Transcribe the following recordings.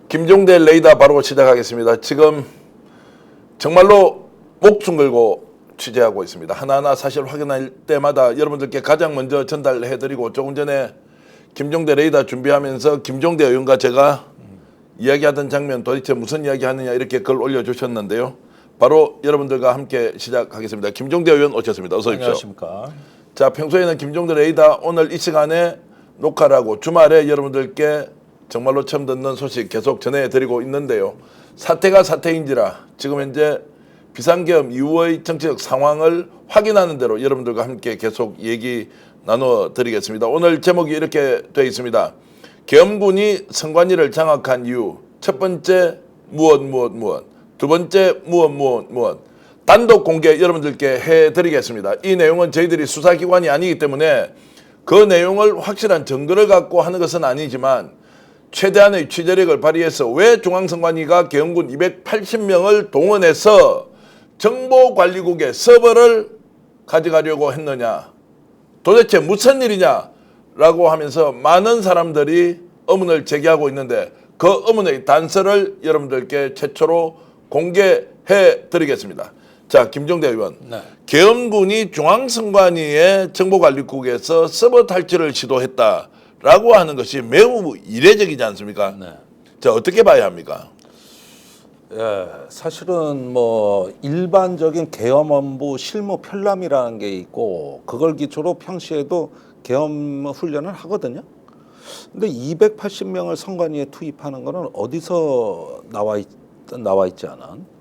김종대 레이더 바로 시작하겠습니다. 지금 정말로 목숨 걸고 취재하고 있습니다. 하나하나 사실 확인할 때마다 여러분들께 가장 먼저 전달해드리고, 조금 전에 김종대 레이더 준비하면서 김종대 의원과 제가 이야기하던 장면, 도대체 무슨 이야기하느냐 이렇게 글 올려주셨는데요. 바로 여러분들과 함께 시작하겠습니다. 김종대 의원 오셨습니다. 어서 오십시오. 안녕하십니까. 자, 평소에는 김종대 레이더 오늘 이 시간에 녹화를 하고 주말에 여러분들께 정말로 처음 듣는 소식 계속 전해드리고 있는데요. 사태가 사태인지라 지금 현재 비상계엄 이후의 정치적 상황을 확인하는 대로 여러분들과 함께 계속 얘기 나눠드리겠습니다. 오늘 제목이 이렇게 되어 있습니다. 계엄군이 선관위를 장악한 이유, 첫 번째 무엇. 두 번째 무엇. 단독 공개 여러분들께 해드리겠습니다. 이 내용은 저희들이 수사기관이 아니기 때문에 그 내용을 확실한 증거를 갖고 하는 것은 아니지만 최대한의 취재력을 발휘해서 왜 중앙선관위가 계엄군 280명을 동원해서 정보관리국의 서버를 가져가려고 했느냐, 도대체 무슨 일이냐라고 하면서 많은 사람들이 의문을 제기하고 있는데, 그 의문의 단서를 여러분들께 최초로 공개해 드리겠습니다. 자, 김종대 의원. 네. 계엄군이 중앙선관위의 정보관리국에서 서버 탈취를 시도했다라고 하는 것이 매우 이례적이지 않습니까? 네. 자, 어떻게 봐야 합니까? 예, 사실은 뭐 일반적인 계엄본부 실무 편람이라는 게 있고, 그걸 기초로 평시에도 계엄 훈련을 하거든요. 근데 280명을 선관위에 투입하는 거는 어디서 나와 있지 않은?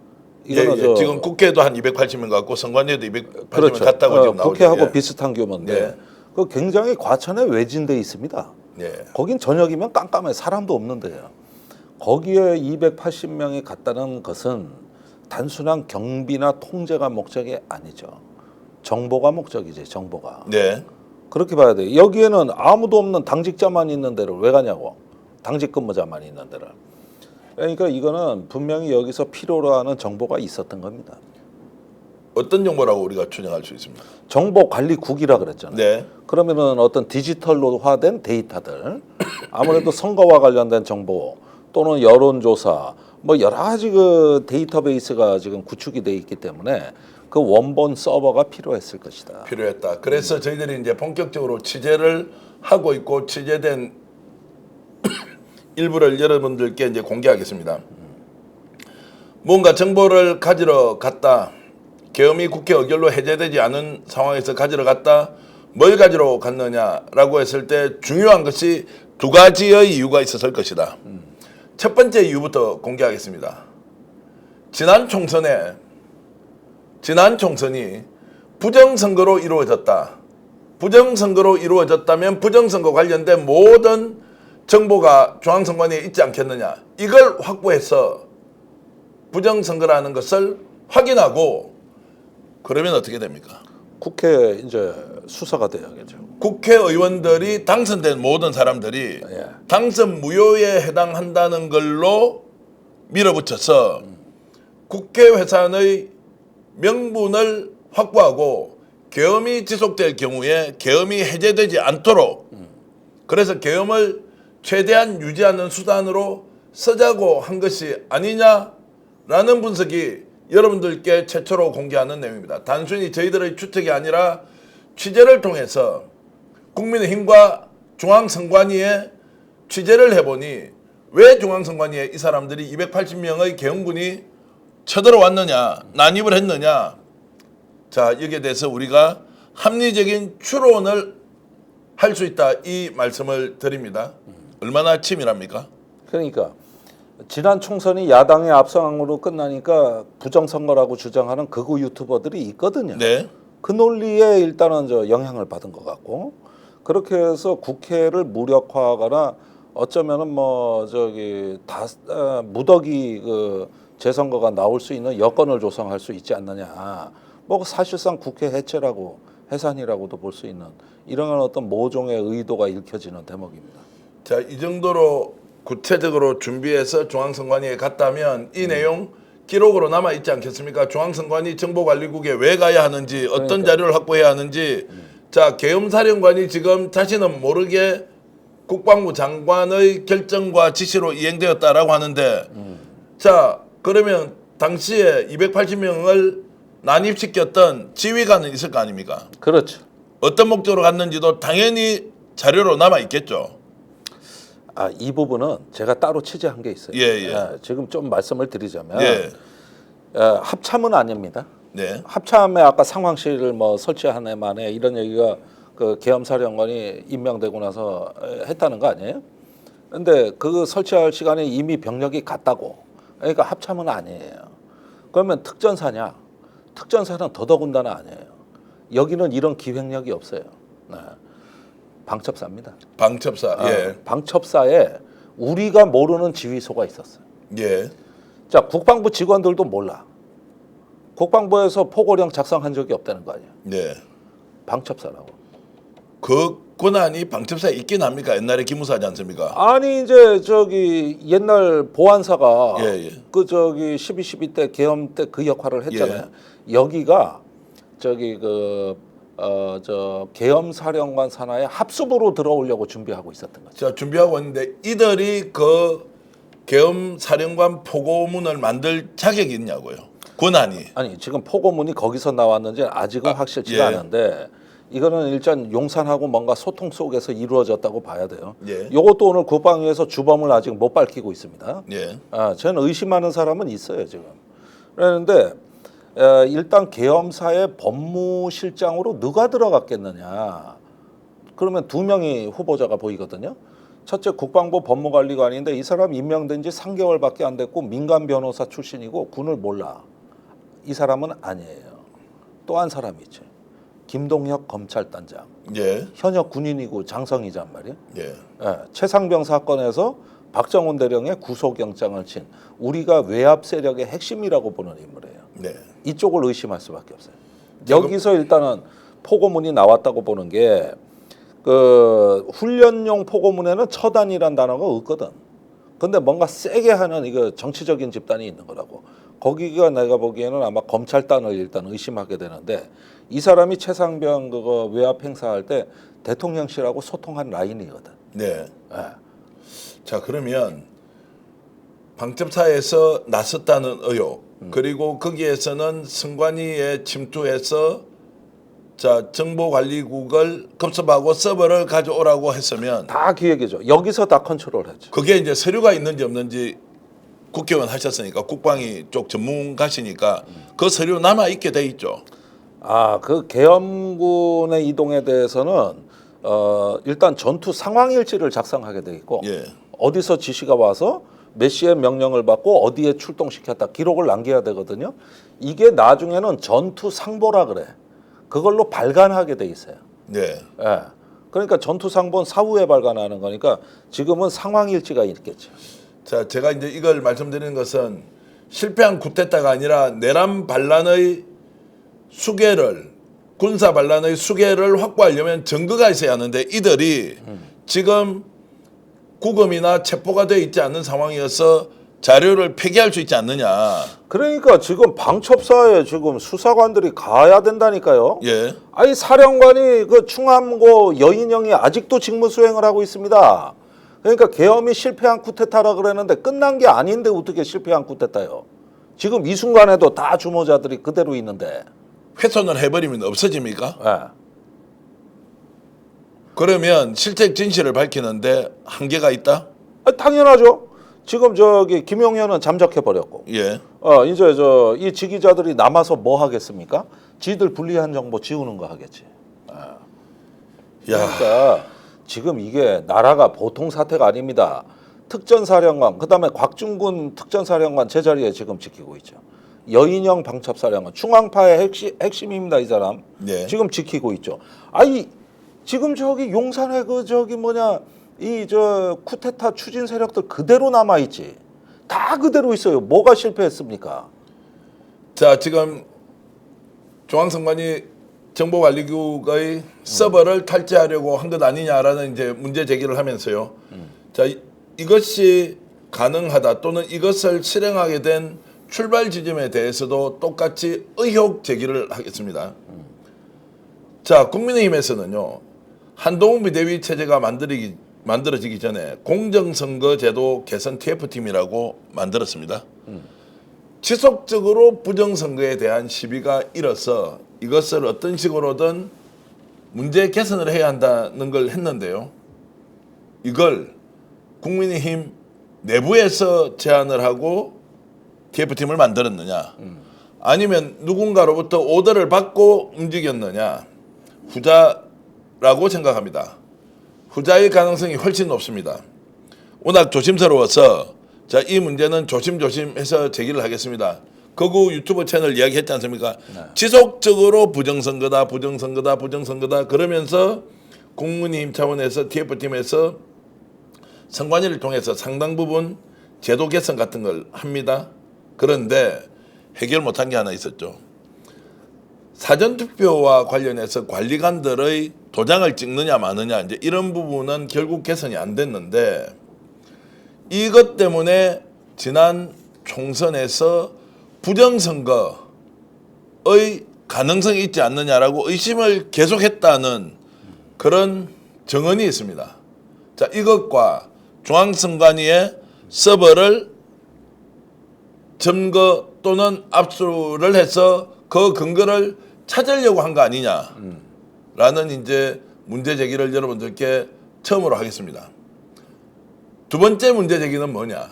예. 지금 국회도 한 280명 갖고 선관위에도 280명 그렇죠. 갔다고 지금 나오죠. 국회하고 예. 비슷한 규모인데 예. 그 굉장히 과천에 외진돼 있습니다. 예. 거긴 저녁이면 깜깜해, 사람도 없는데요. 거기에 280명이 갔다는 것은 단순한 경비나 통제가 목적이 아니죠. 정보가 목적이지, 정보가. 네. 그렇게 봐야 돼요. 여기에는 아무도 없는 당직자만 있는 데를 왜 가냐고. 당직 근무자만 있는 데를. 그러니까 이거는 분명히 여기서 필요로 하는 정보가 있었던 겁니다. 어떤 정보라고 우리가 추정할 수 있습니다. 정보관리국이라 그랬잖아요. 네. 그러면은 어떤 디지털로화된 데이터들, 아무래도 선거와 관련된 정보 또는 여론조사, 뭐 여러 가지 그 데이터베이스가 지금 구축이 돼 있기 때문에 그 원본 서버가 필요했을 것이다. 필요했다. 그래서 저희들이 이제 본격적으로 취재를 하고 있고, 취재된 일부를 여러분들께 이제 공개하겠습니다. 뭔가 정보를 가지러 갔다. 계엄이 국회 의결로 해제되지 않은 상황에서 가지러 갔다. 뭘 가지러 갔느냐라고 했을 때 중요한 것이 두 가지의 이유가 있었을 것이다. 첫 번째 이유부터 공개하겠습니다. 지난 총선이 부정선거로 이루어졌다. 부정선거로 이루어졌다면 부정선거 관련된 모든 정보가 중앙선관위에 있지 않겠느냐. 이걸 확보해서 부정선거라는 것을 확인하고, 그러면 어떻게 됩니까? 국회 이제 수사가 돼야겠죠. 국회의원들이 당선된 모든 사람들이 예. 당선 무효에 해당한다는 걸로 밀어붙여서 국회 회산의 명분을 확보하고, 계엄이 지속될 경우에 계엄이 해제되지 않도록, 그래서 계엄을 최대한 유지하는 수단으로 쓰자고 한 것이 아니냐라는 분석이 여러분들께 최초로 공개하는 내용입니다. 단순히 저희들의 추측이 아니라 취재를 통해서 국민의힘과 중앙선관위에 취재를 해보니, 왜 중앙선관위에 이 사람들이 280명의 계엄군이 쳐들어왔느냐, 난입을 했느냐. 자, 여기에 대해서 우리가 합리적인 추론을 할 수 있다, 이 말씀을 드립니다. 얼마나 치밀합니까? 그러니까 지난 총선이 야당의 압승으로 끝나니까 부정선거라고 주장하는 극우 유튜버들이 있거든요. 네. 그 논리에 일단은 영향을 받은 것 같고, 그렇게 해서 국회를 무력화하거나 어쩌면은 무더기 그 재선거가 나올 수 있는 여건을 조성할 수 있지 않느냐. 뭐 사실상 국회 해체라고, 해산이라고도 볼 수 있는 이런 어떤 모종의 의도가 읽혀지는 대목입니다. 자, 이 정도로 구체적으로 준비해서 중앙선관위에 갔다면 이 내용 기록으로 남아 있지 않겠습니까? 중앙선관위 정보관리국에 왜 가야 하는지, 어떤 자료를 확보해야 하는지. 자, 계엄사령관이 지금 자신은 모르게 국방부 장관의 결정과 지시로 이행되었다라고 하는데 자 그러면 당시에 280명을 난입시켰던 지휘관은 있을 거 아닙니까? 그렇죠. 어떤 목적으로 갔는지도 당연히 자료로 남아 있겠죠. 아, 이 부분은 제가 따로 취재한 게 있어요. 예. 지금 좀 말씀을 드리자면 예. 합참은 아닙니다. 네. 합참에 아까 상황실을 뭐 설치한 해 만에 이런 얘기가 그 계엄사령관이 임명되고 나서 했다는 거 아니에요? 근데 그 설치할 시간에 이미 병력이 갔다고. 그러니까 합참은 아니에요. 그러면 특전사냐? 특전사는 더더군다나 아니에요. 여기는 이런 기획력이 없어요. 네. 방첩사입니다. 방첩사. 예. 방첩사에 우리가 모르는 지휘소가 있었어요. 예. 자, 국방부 직원들도 몰라. 국방부에서 포고령 작성한 적이 없다는 거 아니에요. 네. 방첩사라고. 그 권한이 방첩사에 있긴 합니까? 옛날에 기무사지 않습니까? 아니 이제 저기 옛날 보안사가 예. 그 저기 12.12 때 계엄 때 그 역할을 했잖아요. 여기가 저기 저 계엄 사령관 산하에 합수부로 들어오려고 준비하고 있었던 거죠. 자 준비하고 있는데 이들이 그 계엄 사령관 포고문을 만들 자격이 있냐고요. 권한이. 아니 지금 포고문이 거기서 나왔는지 아직은 확실치가 예. 않은데 이거는 일단 용산하고 뭔가 소통 속에서 이루어졌다고 봐야 돼요. 예. 이것도 오늘 국방위에서 주범을 아직 못 밝히고 있습니다. 예. 저는 의심하는 사람은 있어요 지금. 그런데 일단 계엄사의 법무실장으로 누가 들어갔겠느냐. 그러면 두 명이 후보자가 보이거든요. 첫째 국방부 법무관리관인데 이 사람 임명된 지 3개월밖에 안 됐고 민간 변호사 출신이고 군을 몰라. 이 사람은 아니에요. 또 한 사람이 있죠. 김동혁 검찰단장. 예. 현역 군인이고 장성이란 말이에요. 예. 최상병 사건에서 박정훈 대령의 구속영장을 친 우리가 외압 세력의 핵심이라고 보는 인물이에요. 네. 이쪽을 의심할 수밖에 없어요. 여기서 일단은 포고문이 나왔다고 보는 게 그 훈련용 포고문에는 처단이란 단어가 없거든. 근데 뭔가 세게 하는 이거 정치적인 집단이 있는 거라고. 거기가 내가 보기에는 아마 검찰단을 일단 의심하게 되는데 이 사람이 최상병 그거 외압 행사할 때 대통령실하고 소통한 라인이거든. 네. 예. 자 그러면 방첩사에서 나섰다는 의혹 그리고 거기에서는 선관위에 침투해서 자 정보관리국을 급습하고 서버를 가져오라고 했으면 다 기획이죠. 여기서 다 컨트롤했죠. 그게 이제 서류가 있는지 없는지 국회의원 하셨으니까 국방위 쪽 전문가시니까 그 서류 남아 있게 돼 있죠. 그 계엄군의 이동에 대해서는 일단 전투 상황 일지를 작성하게 돼 있고 예. 어디서 지시가 와서 몇 시에 명령을 받고 어디에 출동시켰다 기록을 남겨야 되거든요. 이게 나중에는 전투 상보라 그래. 그걸로 발간하게 돼 있어요. 네. 예. 그러니까 전투 상보는 사후에 발간하는 거니까 지금은 상황 일지가 있겠죠. 자 제가 이제 이걸 말씀드리는 것은 실패한 쿠데타가 아니라 내란 반란의 수계를 군사 반란의 수계를 확보하려면 증거가 있어야 하는데 이들이 지금 구금이나 체포가 되어 있지 않는 상황이어서 자료를 폐기할 수 있지 않느냐. 그러니까 지금 방첩사에 지금 수사관들이 가야 된다니까요. 예. 아니 사령관이 그 충암고 여인영이 아직도 직무 수행을 하고 있습니다. 그러니까 계엄이 실패한 쿠데타라 그랬는데 끝난 게 아닌데 어떻게 실패한 쿠데타요? 지금 이 순간에도 다 주모자들이 그대로 있는데. 훼손을 해버리면 없어집니까? 예. 그러면 실책 진실을 밝히는데 한계가 있다? 당연하죠. 지금 저기 김용현은 잠적해 버렸고. 예. 이제 이 지기자들이 남아서 뭐 하겠습니까? 지들 불리한 정보 지우는 거 하겠지. 야. 그러니까 지금 이게 나라가 보통 사태가 아닙니다. 특전사령관, 그다음에 곽중군 특전사령관 제자리에 지금 지키고 있죠. 여인영 방첩사령관, 중앙파의 핵심입니다. 이 사람. 네. 지금 지키고 있죠. 아니 지금 저기 용산에 그 저기 뭐냐 이 저 쿠데타 추진 세력들 그대로 남아 있지. 다 그대로 있어요. 뭐가 실패했습니까? 자 지금 중앙선관위 정보관리국의 서버를 탈취하려고 한 것 아니냐라는 이제 문제 제기를 하면서요. 자 이것이 가능하다 또는 이것을 실행하게 된 출발 지점에 대해서도 똑같이 의혹 제기를 하겠습니다. 자 국민의힘에서는요 한동훈 비대위 체제가 만들어지기 전에 공정선거제도 개선 TF팀이라고 만들었습니다. 지속적으로 부정선거에 대한 시비가 일어서 이것을 어떤 식으로든 문제 개선을 해야 한다는 걸 했는데요. 이걸 국민의힘 내부에서 제안을 하고 TF팀을 만들었느냐, 아니면 누군가로부터 오더를 받고 움직였느냐, 후자라고 생각합니다. 후자의 가능성이 훨씬 높습니다. 워낙 조심스러워서 자, 이 문제는 조심조심해서 제기를 하겠습니다. 거구 유튜브 채널 이야기했지 않습니까? 네. 지속적으로 부정선거다 그러면서 국민의힘 차원에서 TF팀에서 선관위를 통해서 상당 부분 제도 개선 같은 걸 합니다. 그런데 해결 못한 게 하나 있었죠. 사전투표와 관련해서 관리관들의 도장을 찍느냐 마느냐 이제 이런 부분은 결국 개선이 안 됐는데, 이것 때문에 지난 총선에서 부정선거의 가능성이 있지 않느냐라고 의심을 계속했다는 그런 정언이 있습니다. 자, 이것과 중앙선관위의 서버를 점거 또는 압수를 해서 그 근거를 찾으려고 한 거 아니냐라는 이제 문제 제기를 여러분들께 처음으로 하겠습니다. 두 번째 문제 제기는 뭐냐?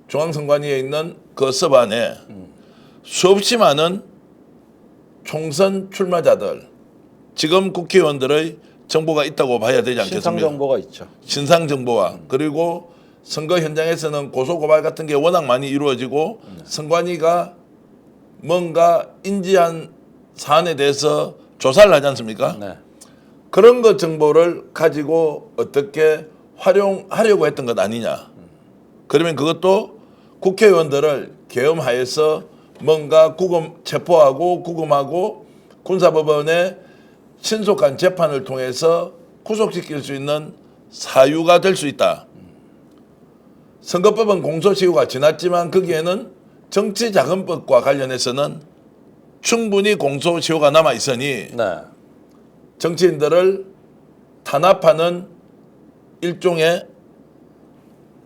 중앙선관위에 있는 그 서버 안에 수없이 많은 총선 출마자들, 지금 국회의원들의 정보가 있다고 봐야 되지 않겠습니까? 신상 정보가 있죠. 신상 정보와 그리고 선거 현장에서는 고소 고발 같은 게 워낙 많이 이루어지고 선관위가 뭔가 인지한 사안에 대해서 조사를 하지 않습니까? 네. 그런 것 정보를 가지고 어떻게 활용하려고 했던 것 아니냐. 그러면 그것도 국회의원들을 계엄하여서 뭔가 체포하고 구금하고 군사법원의 신속한 재판을 통해서 구속시킬 수 있는 사유가 될 수 있다. 선거법은 공소시효가 지났지만 거기에는 정치자금법과 관련해서는 충분히 공소시효가 남아 있으니 네. 정치인들을 탄압하는 일종의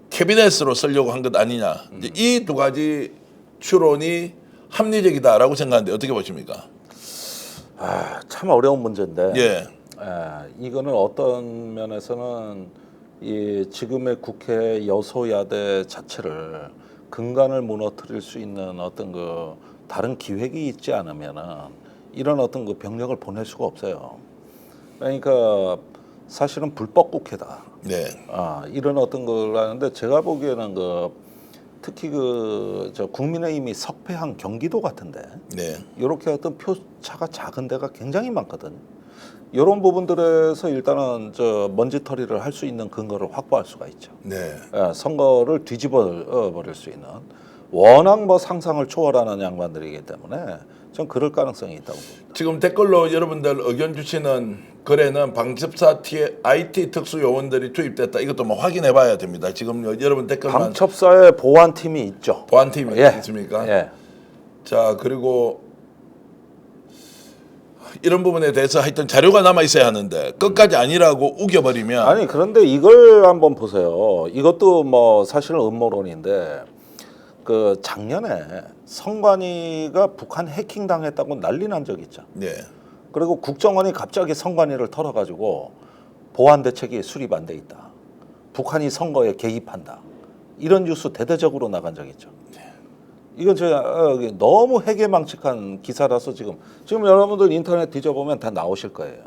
캐비넷으로 쓰려고 한 것 아니냐. 이 두 가지 추론이 합리적이다라고 생각하는데 어떻게 보십니까? 참 어려운 문제인데. 예. 이거는 어떤 면에서는 이 지금의 국회 여소야대 자체를 근간을 무너뜨릴 수 있는 어떤 그 다른 기획이 있지 않으면은 이런 어떤 그 병력을 보낼 수가 없어요. 그러니까 사실은 불법 국회다. 네. 이런 어떤 걸 하는데 제가 보기에는 특히 저 국민의힘이 석패한 경기도 같은데 네. 이렇게 어떤 표차가 작은 데가 굉장히 많거든. 이런 부분들에서 일단은 먼지털이를 할 수 있는 근거를 확보할 수가 있죠. 네. 선거를 뒤집어 버릴 수 있는 워낙 상상을 초월하는 양반들이기 때문에 전 그럴 가능성이 있다고 봅니다. 지금 댓글로 여러분들 의견 주시는 글에는 방첩사 IT 특수 요원들이 투입됐다. 이것도 확인해 봐야 됩니다. 지금 여러분 댓글만 방첩사에 보안팀이 있죠. 보안팀이 예. 있습니까? 예. 자, 그리고 이런 부분에 대해서 하여튼 자료가 남아 있어야 하는데 끝까지 아니라고 우겨버리면 아니 그런데 이걸 한번 보세요. 이것도 사실은 음모론인데 작년에 선관위가 북한 해킹 당했다고 난리 난 적 있죠. 네. 그리고 국정원이 갑자기 선관위를 털어가지고 보안 대책이 수립 안 돼 있다. 북한이 선거에 개입한다. 이런 뉴스 대대적으로 나간 적 있죠. 이건 너무 해괴망측한 기사라서 지금 여러분들 인터넷 뒤져보면 다 나오실 거예요.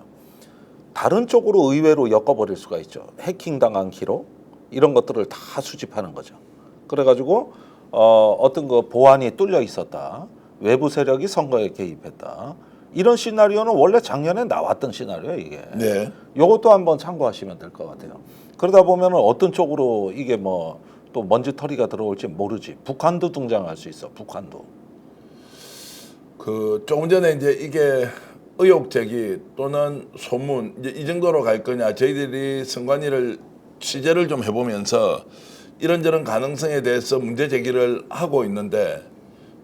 다른 쪽으로 의외로 엮어버릴 수가 있죠. 해킹 당한 기록 이런 것들을 다 수집하는 거죠. 그래가지고 어떤 보안이 뚫려 있었다. 외부 세력이 선거에 개입했다. 이런 시나리오는 원래 작년에 나왔던 시나리오예요, 이게. 네. 이것도 한번 참고하시면 될 것 같아요. 그러다 보면 어떤 쪽으로 이게 또 먼지털이가 들어올지 모르지. 북한도 등장할 수 있어. 북한도. 조금 전에 이제 이게 의혹 제기 또는 소문 이제 이 정도로 갈 거냐. 저희들이 선관위를 취재를 좀 해보면서 이런저런 가능성에 대해서 문제 제기를 하고 있는데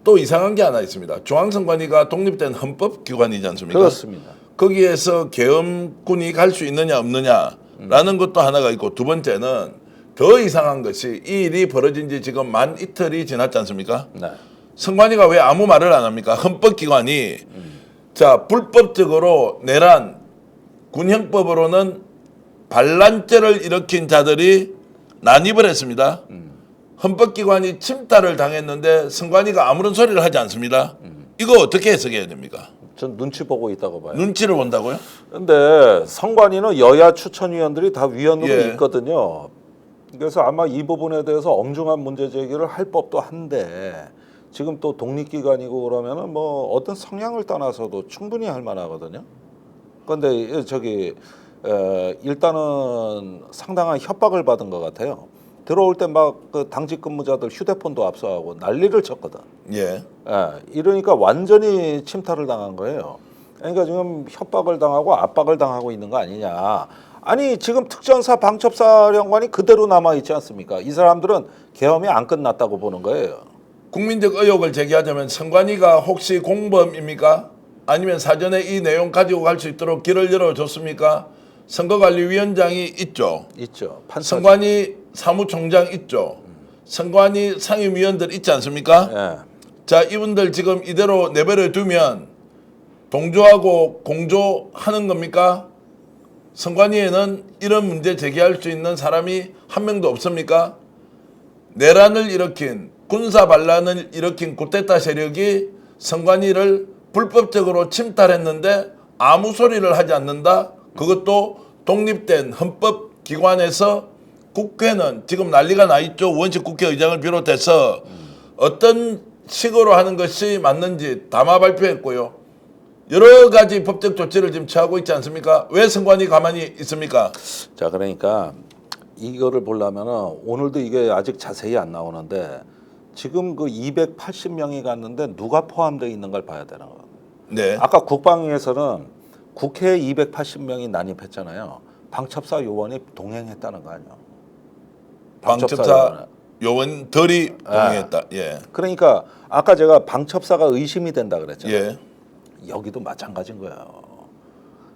또 이상한 게 하나 있습니다. 중앙선관위가 독립된 헌법기관이지 않습니까? 그렇습니다. 거기에서 계엄군이 갈 수 있느냐 없느냐 라는 것도 하나가 있고, 두 번째는 더 이상한 것이 이 일이 벌어진 지 지금 만 이틀이 지났지 않습니까? 네. 선관위가 왜 아무 말을 안 합니까? 헌법기관이 자, 불법적으로 내란 군형법으로는 반란죄를 일으킨 자들이 난입을 했습니다. 헌법기관이 침탈을 당했는데 선관위가 아무런 소리를 하지 않습니다. 이거 어떻게 해석해야 됩니까? 전 눈치 보고 있다고 봐요. 눈치를 본다고요? 근데 선관위는 여야 추천위원들이 다 위원으로 예. 있거든요. 그래서 아마 이 부분에 대해서 엄중한 문제 제기를 할 법도 한데 지금 또 독립기관이고 그러면은 뭐 어떤 성향을 떠나서도 충분히 할 만하거든요. 그런데 저기 일단은 상당한 협박을 받은 것 같아요. 들어올 때 막 그 당직 근무자들 휴대폰도 압수하고 난리를 쳤거든. 예. 이러니까 완전히 침탈을 당한 거예요. 그러니까 지금 협박을 당하고 압박을 당하고 있는 거 아니냐. 아니 지금 특전사 방첩사령관이 그대로 남아 있지 않습니까? 이 사람들은 계엄이 안 끝났다고 보는 거예요. 국민적 의혹을 제기하자면 선관위가 혹시 공범입니까? 아니면 사전에 이 내용 가지고 갈 수 있도록 길을 열어줬습니까? 선거관리위원장이 있죠. 있죠. 판사. 선관위 사무총장 있죠. 선관위 상임위원들 있지 않습니까? 예. 자, 이분들 지금 이대로 내버려 두면 동조하고 공조하는 겁니까? 선관위에는 이런 문제 제기할 수 있는 사람이 한 명도 없습니까? 내란을 일으킨 군사 반란을 일으킨 쿠데타 세력이 선관위를 불법적으로 침탈했는데 아무 소리를 하지 않는다. 그것도 독립된 헌법기관에서 국회는 지금 난리가 나 있죠. 원식 국회의장을 비롯해서 어떤 식으로 하는 것이 맞는지 담화 발표했고요. 여러 가지 법적 조치를 지금 취하고 있지 않습니까? 왜 선관위 가만히 있습니까? 자, 그러니까 이거를 보려면은 오늘도 이게 아직 자세히 안 나오는데 지금 그 280명이 갔는데 누가 포함되어 있는 걸 봐야 되는 거예요. 네. 아까 국방위에서는 국회에 280명이 난입했잖아요. 방첩사 요원이 동행했다는 거 아니에요. 방첩사 요원들이 동의했다. 예. 그러니까 아까 제가 방첩사가 의심이 된다 그랬잖아요. 예. 여기도 마찬가지인 거예요.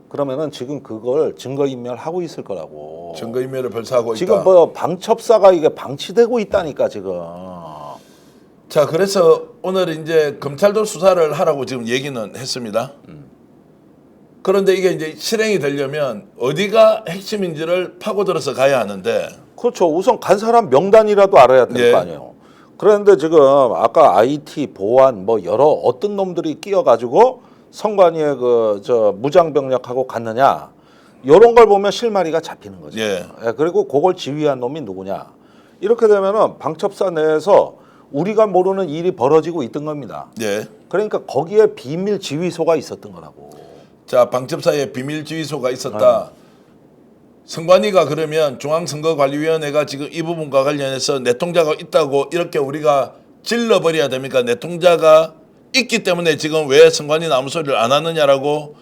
그러면은 지금 그걸 증거인멸하고 있을 거라고. 증거인멸을 벌써 하고 있다. 지금 뭐 방첩사가 이게 방치되고 있다니까 지금. 자, 그래서 오늘 이제 검찰도 수사를 하라고 지금 얘기는 했습니다. 그런데 이게 이제 실행이 되려면 어디가 핵심인지를 파고들어서 가야 하는데. 그렇죠. 우선 간 사람 명단이라도 알아야 될 거 예. 아니에요. 그런데 지금 아까 IT 보안 뭐 여러 어떤 놈들이 끼어가지고 선관위에 그 저 무장병력하고 갔느냐 이런 걸 보면 실마리가 잡히는 거죠. 예. 그리고 그걸 지휘한 놈이 누구냐 이렇게 되면은 방첩사 내에서 우리가 모르는 일이 벌어지고 있던 겁니다. 예. 그러니까 거기에 비밀 지휘소가 있었던 거라고. 자, 방첩사에 비밀지휘소가 있었다. 선관위가 그러면 중앙선거관리위원회가 지금 이 부분과 관련해서 내통자가 있다고 이렇게 우리가 질러버려야 됩니까? 내통자가 있기 때문에 지금 왜 선관위는 아무 소리를 안 하느냐라고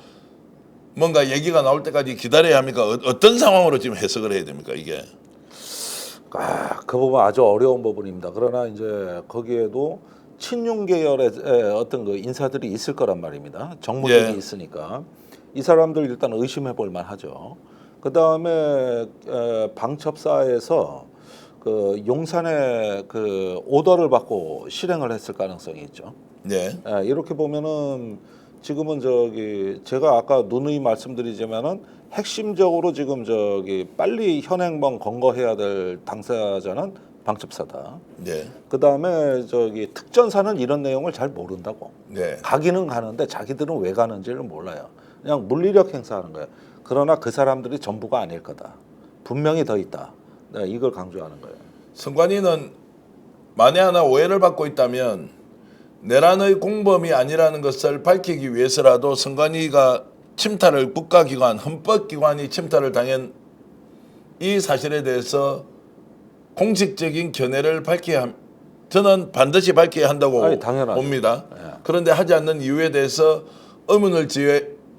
뭔가 얘기가 나올 때까지 기다려야 합니까? 어떤 상황으로 지금 해석을 해야 됩니까? 이게. 그 부분 아주 어려운 부분입니다. 그러나 이제 거기에도 친윤 계열의 어떤 그 인사들이 있을 거란 말입니다. 정무직이 예. 있으니까 이 사람들 일단 의심해 볼 만하죠. 그 다음에 방첩사에서 그 용산에 그 오더를 받고 실행을 했을 가능성이 있죠. 네. 이렇게 보면은 지금은 저기 제가 아까 누누이 말씀드리지만은 핵심적으로 지금 저기 빨리 현행범 검거해야 될 당사자는 방첩사다. 네. 그 다음에 저기 특전사는 이런 내용을 잘 모른다고. 네. 가기는 가는데 자기들은 왜 가는지를 몰라요. 그냥 물리력 행사하는 거예요. 그러나 그 사람들이 전부가 아닐 거다. 분명히 더 있다. 네, 이걸 강조하는 거예요. 선관위는 만에 하나 오해를 받고 있다면 내란의 공범이 아니라는 것을 밝히기 위해서라도 선관위가 침탈을 국가기관, 헌법기관이 침탈을 당한 이 사실에 대해서 공식적인 견해를 밝혀야 저는 반드시 밝혀야 한다고 아니, 당연하죠. 봅니다. 예. 그런데 하지 않는 이유에 대해서 의문을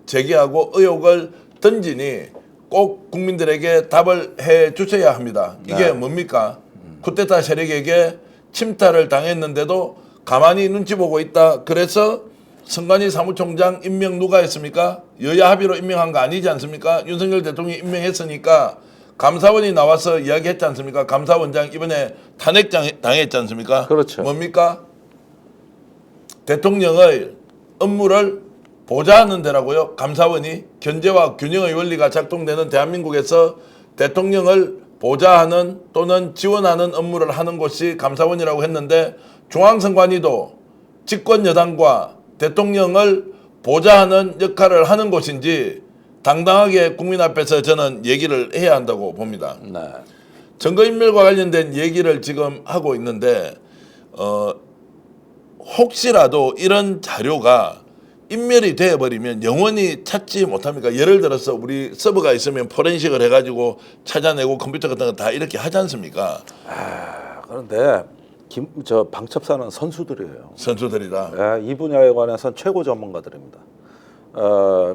제기하고 의혹을 던지니 꼭 국민들에게 답을 해 주셔야 합니다. 이게 네. 뭡니까? 쿠데타 세력에게 침탈을 당했는데도 가만히 눈치 보고 있다. 그래서 선관위 사무총장 임명 누가 했습니까? 여야 합의로 임명한 거 아니지 않습니까? 윤석열 대통령이 임명했으니까 감사원이 나와서 이야기했지 않습니까? 감사원장 이번에 탄핵 당했지 않습니까? 그렇죠. 뭡니까? 대통령의 업무를 보좌하는 데라고요. 감사원이 견제와 균형의 원리가 작동되는 대한민국에서 대통령을 보좌하는 또는 지원하는 업무를 하는 곳이 감사원이라고 했는데 중앙선관위도 집권 여당과 대통령을 보좌하는 역할을 하는 곳인지 당당하게 국민 앞에서 저는 얘기를 해야 한다고 봅니다. 네. 증거인멸과 관련된 얘기를 지금 하고 있는데 혹시라도 이런 자료가 인멸이 되어버리면 영원히 찾지 못합니까? 예를 들어서 우리 서버가 있으면 포렌식을 해가지고 찾아내고 컴퓨터 같은 거 다 이렇게 하지 않습니까? 그런데 저 방첩사는 선수들이에요. 선수들이다. 이 분야에 관해서는 최고 전문가들입니다.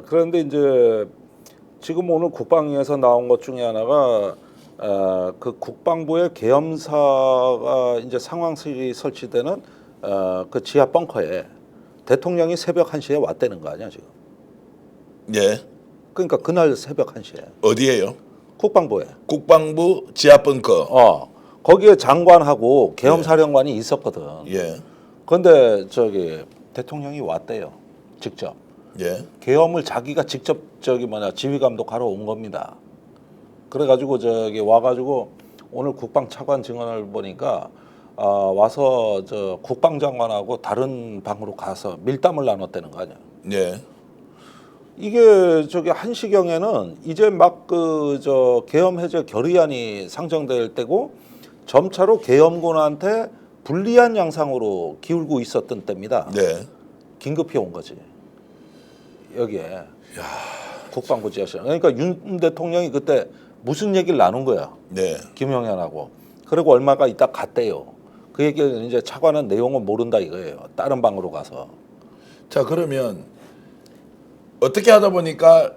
그런데 이제 지금 오늘 국방위에서 나온 것 중에 하나가 그 국방부의 계엄사가 이제 상황실이 설치되는 그 지하 벙커에 대통령이 새벽 1시에 왔다는 거 아니야 지금? 예. 그러니까 그날 새벽 1시에 어디에요? 국방부에. 국방부 지하 벙커. 거기에 장관하고 계엄사령관이 있었거든. 예. 그런데 저기 대통령이 왔대요. 직접. 예. 계엄을 자기가 직접 지휘 감독하러 온 겁니다. 그래가지고 저기 와가지고 오늘 국방차관 증언을 보니까 와서 저 국방장관하고 다른 방으로 가서 밀담을 나눴다는 거 아니야. 예. 이게 저기 1시경에는 이제 막 그 저 계엄 해제 결의안이 상정될 때고 점차로 계엄군한테 불리한 양상으로 기울고 있었던 때입니다. 네. 긴급히 온 거지. 여기에 국방부 지하실. 그러니까 윤 대통령이 그때 무슨 얘기를 나눈 거야. 네. 김용현하고. 그리고 얼마가 있다 갔대요. 그 얘기는 이제 차관은 내용은 모른다 이거예요. 다른 방으로 가서. 자, 그러면 어떻게 하다 보니까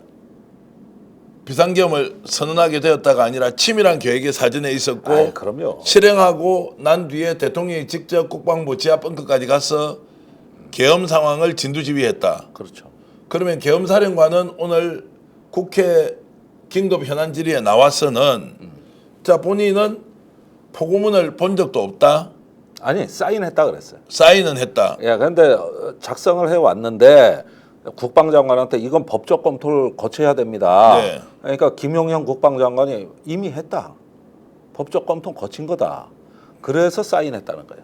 비상계엄을 선언하게 되었다가 아니라 치밀한 계획이 사전에 있었고 그럼요. 실행하고 난 뒤에 대통령이 직접 국방부 지하 벙커까지 가서 계엄 상황을 진두지휘했다. 그렇죠. 그러면 계엄사령관은 오늘 국회 긴급 현안 질의에 나와서는 자, 본인은 포고문을 본 적도 없다. 아니 사인했다 그랬어요. 사인은 했다. 야, 근데 작성을 해 왔는데 국방장관한테 이건 법적 검토를 거쳐야 됩니다. 네. 그러니까 김용현 국방장관이 이미 했다. 법적 검토 거친 거다. 그래서 사인했다는 거예요.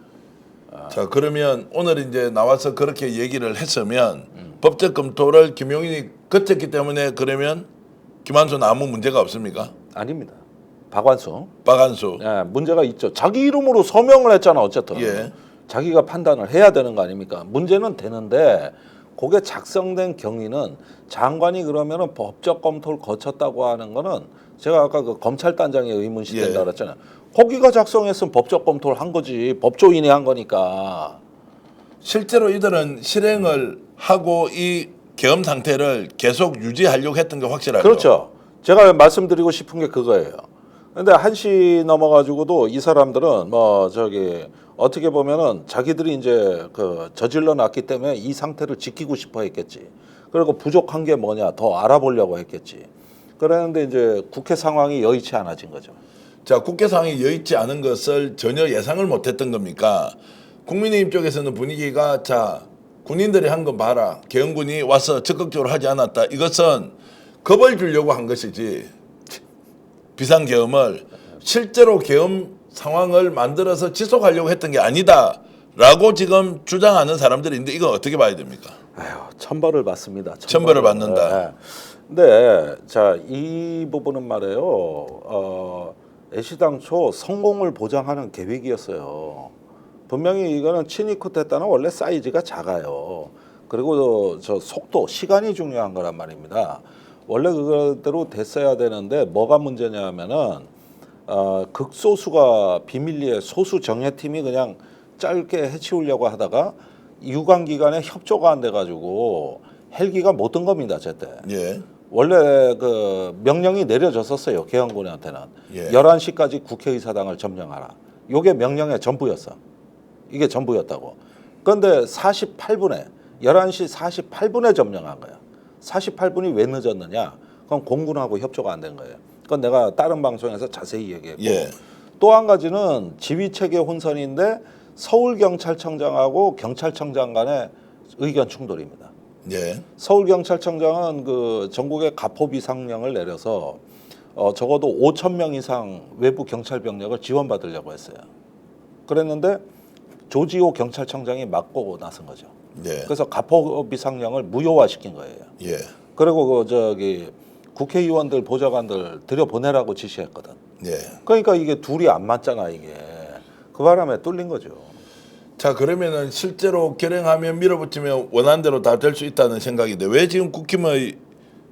자, 그러면 오늘 이제 나와서 그렇게 얘기를 했으면 법적 검토를 김용인이 거쳤기 때문에 그러면 김한수는 아무 문제가 없습니까? 아닙니다. 박완수. 박한수. 예, 문제가 있죠. 자기 이름으로 서명을 했잖아. 어쨌든. 예. 자기가 판단을 해야 되는 거 아닙니까? 문제는 되는데 그게 작성된 경위는 장관이 그러면은 법적 검토를 거쳤다고 하는 거는 제가 아까 그 검찰단장의 의문시 된다 예. 그랬잖아요. 거기가 작성했으면 법적 검토를 한 거지. 법조인이 한 거니까. 실제로 이들은 실행을 하고 이 계엄 상태를 계속 유지하려고 했던 게 확실하죠. 그렇죠. 제가 말씀드리고 싶은 게 그거예요. 근데 1시 넘어가지고도 이 사람들은 뭐 저기 어떻게 보면은 자기들이 이제 그 저질러 놨기 때문에 이 상태를 지키고 싶어 했겠지. 그리고 부족한 게 뭐냐 더 알아보려고 했겠지. 그랬는데 이제 국회 상황이 여의치 않아진 거죠. 자, 국회 상황이 여의치 않은 것을 전혀 예상을 못했던 겁니까? 국민의힘 쪽에서는 분위기가 자, 군인들이 한 거 봐라. 계엄군이 와서 적극적으로 하지 않았다. 이것은 겁을 주려고 한 것이지 비상계엄을 실제로 계엄 상황을 만들어서 지속하려고 했던 게 아니다라고 지금 주장하는 사람들이 있는데 이건 어떻게 봐야 됩니까? 아유, 천벌을 받습니다. 천벌을 받는다. 네. 근데 자, 이 부분은 말이에요. 애시당초 성공을 보장하는 계획이었어요. 분명히 이거는 친위 쿠데타는 원래 사이즈가 작아요. 그리고 저 속도, 시간이 중요한 거란 말입니다. 원래 그대로 됐어야 되는데 뭐가 문제냐면은 극소수가 비밀리에 소수 정예팀이 그냥 짧게 해치우려고 하다가 유관 기관에 협조가 안 돼가지고 헬기가 못 뜬 겁니다. 제때. 예. 원래 그 명령이 내려졌었어요. 계엄군한테는. 예. 11시까지 국회의사당을 점령하라. 요게 명령의 전부였어. 이게 전부였다고. 그런데 48분에 11시 48분에 점령한 거야. 48분이 왜 늦었느냐? 그건 공군하고 협조가 안 된 거예요. 그건 내가 다른 방송에서 자세히 얘기했고 예. 또 한 가지는 지휘체계 혼선인데 서울경찰청장하고 경찰청장 간의 의견 충돌입니다. 예. 서울경찰청장은 그 전국에 가포 비상령을 내려서 적어도 5천 명 이상 외부 경찰 병력을 지원받으려고 했어요. 그랬는데 조지호 경찰청장이 막고 나선 거죠. 예. 그래서 가포 비상령을 무효화시킨 거예요. 예. 그리고 그 저기 국회의원들 보좌관들 들여보내라고 지시했거든. 예. 그러니까 이게 둘이 안 맞잖아 이게. 그 바람에 뚫린 거죠. 자, 그러면은 실제로 결행하면 밀어붙이면 원하는 대로 다 될 수 있다는 생각인데 왜 지금 국힘의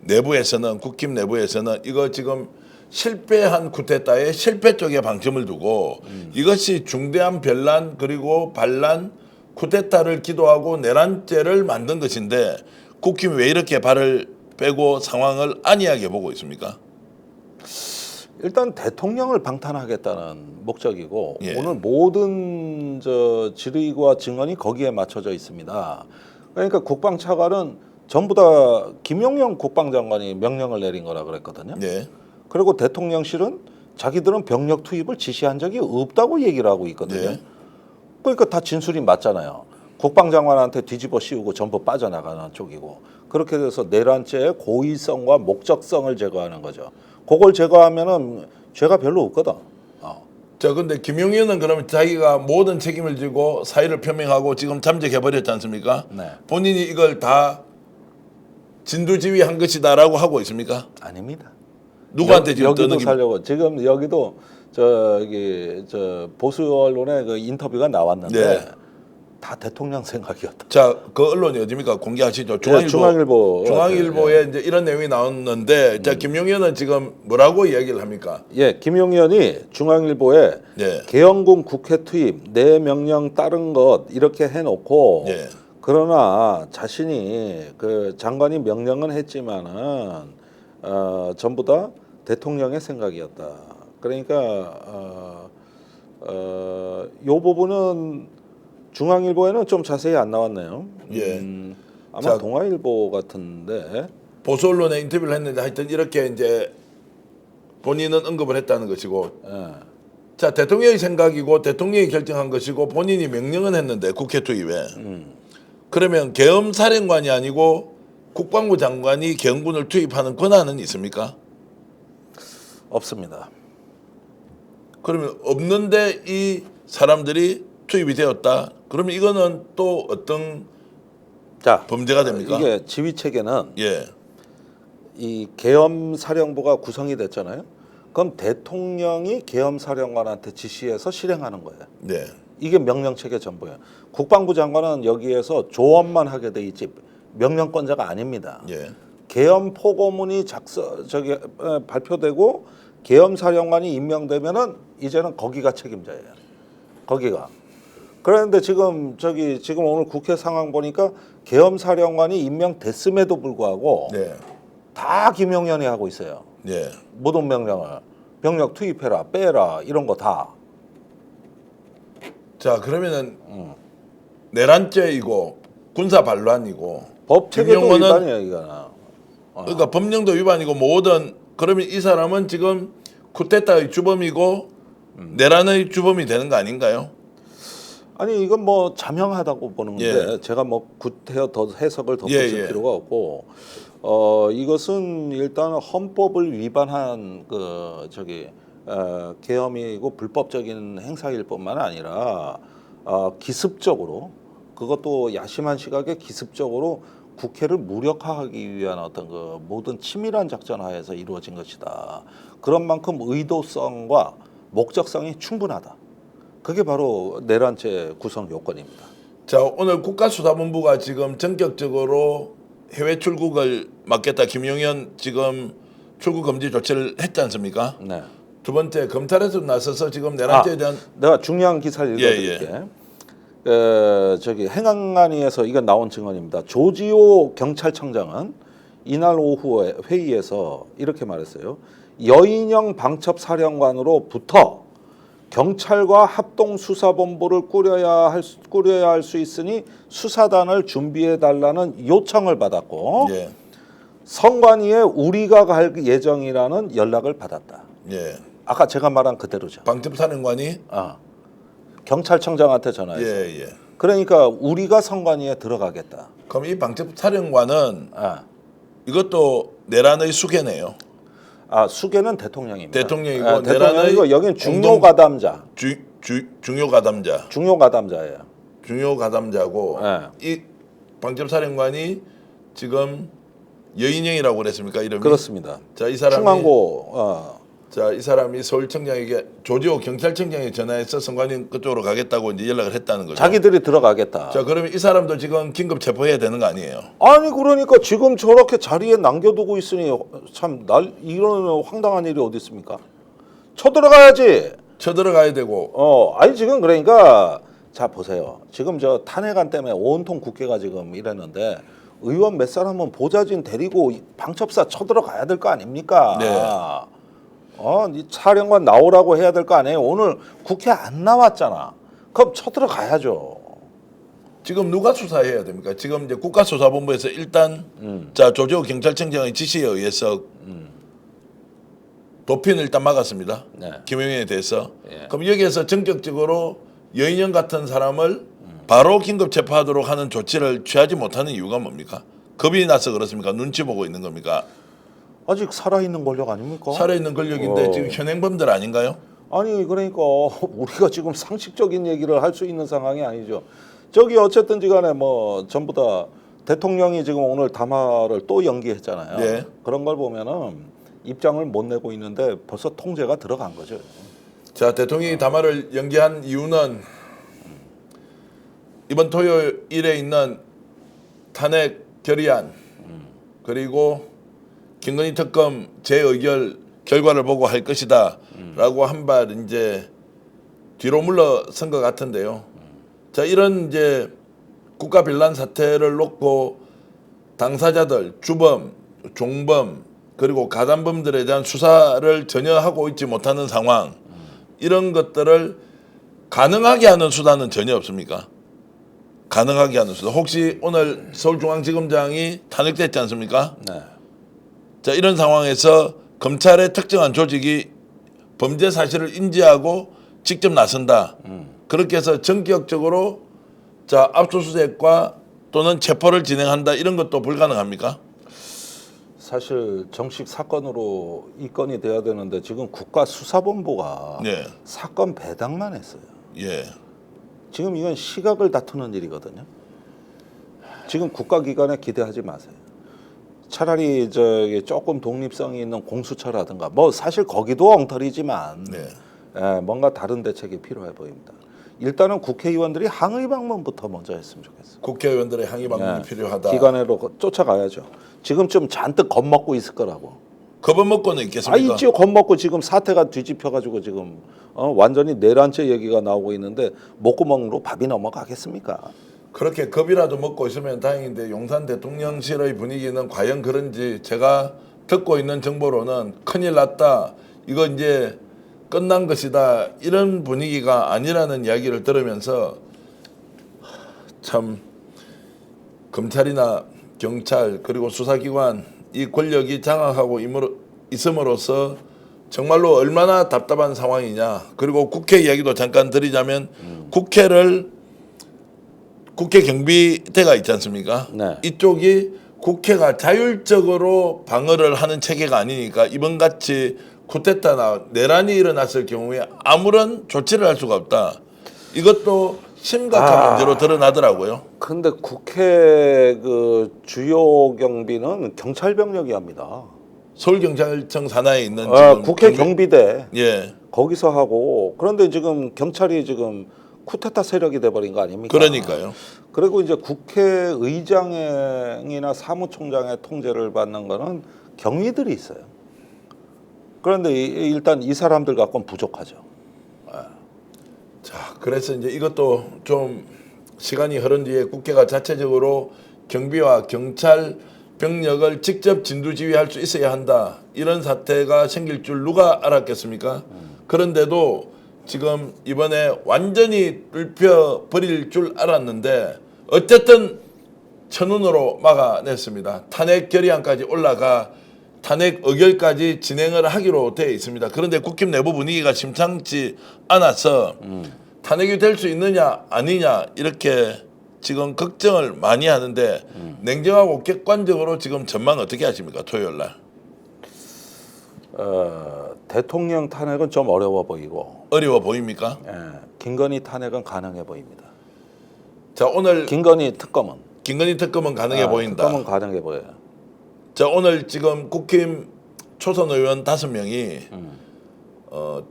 내부에서는 국힘 내부에서는 이거 지금 실패한 쿠데타의 실패 쪽에 방점을 두고 이것이 중대한 변란 그리고 반란 쿠데타를 기도하고 내란죄를 만든 것인데 국힘이 왜 이렇게 발을 빼고 상황을 안이하게 보고 있습니까? 일단 대통령을 방탄하겠다는 목적이고 예. 오늘 모든 저 질의와 증언이 거기에 맞춰져 있습니다. 그러니까 국방차관은 전부 다 김용영 국방장관이 명령을 내린 거라 그랬거든요. 예. 그리고 대통령실은 자기들은 병력 투입을 지시한 적이 없다고 얘기를 하고 있거든요. 예. 그러니까 다 진술이 맞잖아요. 국방장관한테 뒤집어 씌우고 전부 빠져나가는 쪽이고 그렇게 돼서 내란죄의 고의성과 목적성을 제거하는 거죠. 그걸 제거하면은 죄가 별로 없거든. 자, 근데 김용현은 그러면 자기가 모든 책임을 지고 사의를 표명하고 지금 잠적해 버렸지 않습니까? 네. 본인이 이걸 다 진두지휘한 것이다라고 하고 있습니까? 아닙니다. 누구한테 지금 여기도 떠넘기? 살려고 지금 여기도 저기 저 보수 언론에 그 인터뷰가 나왔는데 네. 다 대통령 생각이었다. 자, 그 언론이 어디입니까? 공개하시죠. 중앙일보. 중앙일보에 이제 이런 내용이 나왔는데, 자, 김용현은 지금 뭐라고 이야기를 합니까? 예, 김용현이 중앙일보에 예. 계엄군 국회 투입 내 명령 따른 것 이렇게 해놓고 예. 그러나 자신이 그 장관이 명령은 했지만은 전부 다 대통령의 생각이었다. 그러니까 요 부분은 중앙일보에는 좀 자세히 안 나왔네요. 예. 아마 자, 동아일보 같은데. 보수 언론에 인터뷰를 했는데 하여튼 이렇게 이제 본인은 언급을 했다는 것이고, 예. 자, 대통령의 생각이고 대통령이 결정한 것이고 본인이 명령은 했는데 국회 투입에 그러면 계엄사령관이 아니고 국방부 장관이 계엄군을 투입하는 권한은 있습니까? 없습니다. 그러면 없는데 이 사람들이 투입이 되었다. 그러면 이거는 또 어떤 자, 범죄가 됩니까? 이게 지휘 체계는 예, 이 계엄 사령부가 구성이 됐잖아요. 그럼 대통령이 계엄 사령관한테 지시해서 실행하는 거예요. 네, 이게 명령 체계 전부예요. 국방부 장관은 여기에서 조언만 하게 돼 있지 명령권자가 아닙니다. 예, 계엄 포고문이 발표되고 계엄 사령관이 임명되면은 이제는 거기가 책임자예요. 거기가. 그런데 지금 오늘 국회 상황 보니까 계엄 사령관이 임명됐음에도 불구하고 네, 다 김용현이 하고 있어요. 예. 모든 명령을 병력 투입해라, 빼라 이런 거 다. 자, 그러면은 내란죄이고 군사 반란이고 법 체계도 김용현은 위반이야 이거는. 그러니까 법령도 위반이고 모든 그러면 이 사람은 지금 쿠데타의 주범이고 내란의 주범이 되는 거 아닌가요? 아니 이건 뭐 자명하다고 보는 건데 예. 제가 뭐 구태여 더 해석을 덧붙일 예, 예. 필요가 없고 이것은 일단 헌법을 위반한 계엄이고 불법적인 행사일 뿐만 아니라 기습적으로 그것도 야심한 시각에 기습적으로 국회를 무력화하기 위한 어떤 그 모든 치밀한 작전 하에서 이루어진 것이다. 그런 만큼 의도성과 목적성이 충분하다. 그게 바로 내란죄 구성 요건입니다. 자, 오늘 국가수사본부가 지금 전격적으로 해외 출국을 막겠다. 김용현 지금 출국 금지 조치를 했지 않습니까? 네. 두 번째 검찰에서 나서서 지금 내란죄에 대한 내가 중요한 기사를 읽어드릴게. 행안위에서 이건 나온 증언입니다. 조지호 경찰청장은 이날 오후 회의에서 이렇게 말했어요. 여인영 방첩사령관으로부터 경찰과 합동수사본부를 꾸려야 할 수 있으니 수사단을 준비해 달라는 요청을 받았고 예, 선관위에 우리가 갈 예정이라는 연락을 받았다. 예. 아까 제가 말한 그대로죠. 방첩사령관이 경찰청장한테 전화해서. 예, 예. 그러니까 우리가 선관위에 들어가겠다. 그럼 이 방첩사령관은 아, 이것도 내란의 수괴네요. 수계는 대통령입니다. 대통령이고 대통령이고 여기는 중요 가담자. 중요 가담자. 중요 가담자예요. 중요 가담자고 예. 이 방첩사령관이 지금 여인영이라고 그랬습니까 이름이? 그렇습니다. 자, 이 사람이 충안고 자, 이 사람이 서울청장에게 조지호 경찰청장에 전화해서 선관위 그쪽으로 가겠다고 이제 연락을 했다는 거죠. 자기들이 들어가겠다. 자, 그러면 이 사람도 지금 긴급 체포해야 되는 거 아니에요? 아니 그러니까 지금 저렇게 자리에 남겨두고 있으니 참 이런 황당한 일이 어디 있습니까? 쳐들어가야지. 쳐들어가야 되고 아니 지금 그러니까 자 보세요. 지금 저 탄핵안 때문에 온통 국회가 지금 이랬는데 의원 몇 사람은 보좌진 데리고 방첩사 쳐들어가야 될 거 아닙니까? 네. 이 사령관 나오라고 해야 될 거 아니에요. 오늘 국회 안 나왔잖아. 그럼 쳐들어가야죠. 지금 누가 수사해야 됩니까? 지금 이제 국가수사본부에서 일단 자 조지호 경찰청장의 지시에 의해서 도피는 일단 막았습니다. 네. 김용현에 대해서. 예. 그럼 여기에서 전격적으로 여인영 같은 사람을 바로 긴급 체포하도록 하는 조치를 취하지 못하는 이유가 뭡니까? 겁이 나서 그렇습니까? 눈치 보고 있는 겁니까? 아직 살아있는 권력 아닙니까? 살아있는 권력인데 지금 현행범들 아닌가요? 아니 그러니까 우리가 지금 상식적인 얘기를 할 수 있는 상황이 아니죠. 저기 어쨌든지 간에 뭐 전부 다 대통령이 지금 오늘 담화를 또 연기했잖아요. 네. 그런 걸 보면은 입장을 못 내고 있는데 벌써 통제가 들어간 거죠. 자, 대통령이 담화를 연기한 이유는 이번 토요일에 있는 탄핵 결의안 그리고 김건희 특검 재의결 결과를 보고 할 것이다라고 한 발 이제 뒤로 물러선 것 같은데요. 자, 이런 이제 국가 빌란 사태를 놓고 당사자들, 주범, 종범 그리고 가담범들에 대한 수사를 전혀 하고 있지 못하는 상황, 이런 것들을 가능하게 하는 수단은 전혀 없습니까? 가능하게 하는 수단. 혹시 오늘 서울중앙지검장이 탄핵됐지 않습니까? 네. 자, 이런 상황에서 검찰의 특정한 조직이 범죄 사실을 인지하고 직접 나선다. 그렇게 해서 전격적으로 자, 압수수색과 또는 체포를 진행한다. 이런 것도 불가능합니까? 사실 정식 사건으로 입건이 돼야 되는데 지금 국가수사본부가 네. 사건 배당만 했어요. 예. 지금 이건 시각을 다투는 일이거든요. 지금 국가기관에 기대하지 마세요. 차라리 저기 조금 독립성이 있는 공수처라든가 뭐 사실 거기도 엉터리지만 네. 뭔가 다른 대책이 필요해 보입니다. 일단은 국회의원들이 항의 방문부터 먼저 했으면 좋겠어요. 국회의원들의 항의 방문이 필요하다. 기관으로 쫓아가야죠. 지금 좀 잔뜩 겁먹고 있을 거라고. 겁은 먹고는 있겠습니까? 있죠. 겁먹고 지금 사태가 뒤집혀가지고 지금 완전히 내란죄 얘기가 나오고 있는데 목구멍으로 밥이 넘어가겠습니까? 그렇게 겁이라도 먹고 있으면 다행인데 용산 대통령실의 분위기는 과연 그런지 제가 듣고 있는 정보로는 큰일 났다. 이거 이제 끝난 것이다. 이런 분위기가 아니라는 이야기를 들으면서 참 검찰이나 경찰 그리고 수사기관 이 권력이 장악하고 있음으로써 정말로 얼마나 답답한 상황이냐. 그리고 국회 이야기도 잠깐 드리자면 국회 경비대가 있지 않습니까? 네. 이쪽이 국회가 자율적으로 방어를 하는 체계가 아니니까 이번 같이 쿠데타나 내란이 일어났을 경우에 아무런 조치를 할 수가 없다. 이것도 심각한 문제로 드러나더라고요. 근데 국회 그 주요 경비는 경찰병력이 합니다. 서울경찰청 산하에 있는 지금 국회 경비대 예. 거기서 하고 그런데 지금 경찰이 지금 쿠데타 세력이 돼버린 거 아닙니까? 그러니까요. 그리고 이제 국회의장이나 사무총장의 통제를 받는 거는 경위들이 있어요. 그런데 일단 이 사람들 갖고는 부족하죠. 자, 그래서 이제 이것도 좀 시간이 흐른 뒤에 국회가 자체적으로 경비와 경찰 병력을 직접 진두지휘할 수 있어야 한다. 이런 사태가 생길 줄 누가 알았겠습니까? 그런데도 지금 이번에 완전히 뚫혀버릴 줄 알았는데 어쨌든 천운으로 막아냈습니다. 탄핵 결의안까지 올라가 탄핵 의결까지 진행을 하기로 되어 있습니다. 그런데 국힘 내부 분위기가 심상치 않아서 탄핵이 될 수 있느냐 아니냐 이렇게 지금 걱정을 많이 하는데 냉정하고 객관적으로 지금 전망 어떻게 하십니까? 토요일 날. 대통령 탄핵은 좀 어려워 보이고 어려워 보입니까? 김건희 탄핵은 가능해 보입니다. 자, 오늘 김건희 특검은 가능해 보인다. 특검은 가능해 보여요. 자, 오늘 지금 국힘 초선 의원 5명이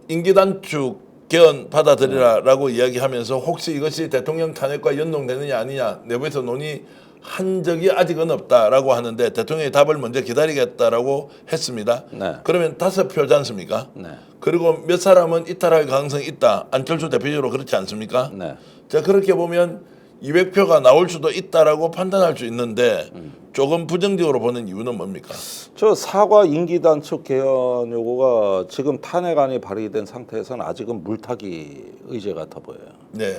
임기 단축 개헌 받아들이라라고 이야기하면서 혹시 이것이 대통령 탄핵과 연동되느냐 아니냐 내부에서 논의한 적이 아직은 없다라고 하는데 대통령의 답을 먼저 기다리겠다라고 했습니다. 네. 그러면 5표지 않습니까? 네. 그리고 몇 사람은 이탈할 가능성이 있다. 안철수 대표적으로 그렇지 않습니까? 네. 자, 그렇게 보면 200표가 나올 수도 있다라고 판단할 수 있는데 조금 부정적으로 보는 이유는 뭡니까? 저 사과 임기 단축 개헌 요구가 지금 탄핵안이 발의된 상태에서는 아직은 물타기 의제 같아 보여요. 네.